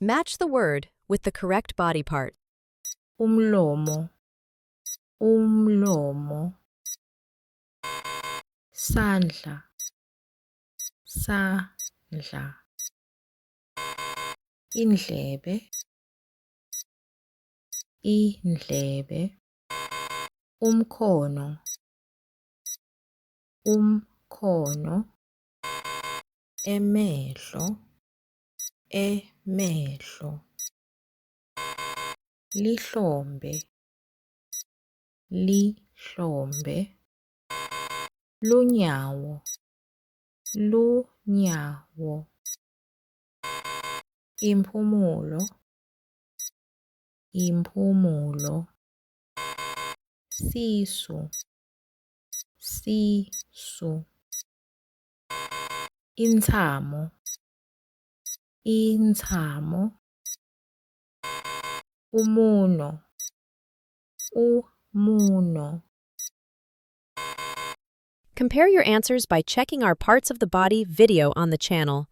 Match the word with the correct body part. umlomo, umlomo, sandla, sandla, indlebe, indlebe, umkhono, umkhono, emehlo, emehlo, lihlombe, lihlombe, lunyawo, lunyawo, impumulo, impumulo, sisu, sisu, intsamo, intsamo, umuno, umuno. Compare your answers by checking our Parts of the Body video on the channel.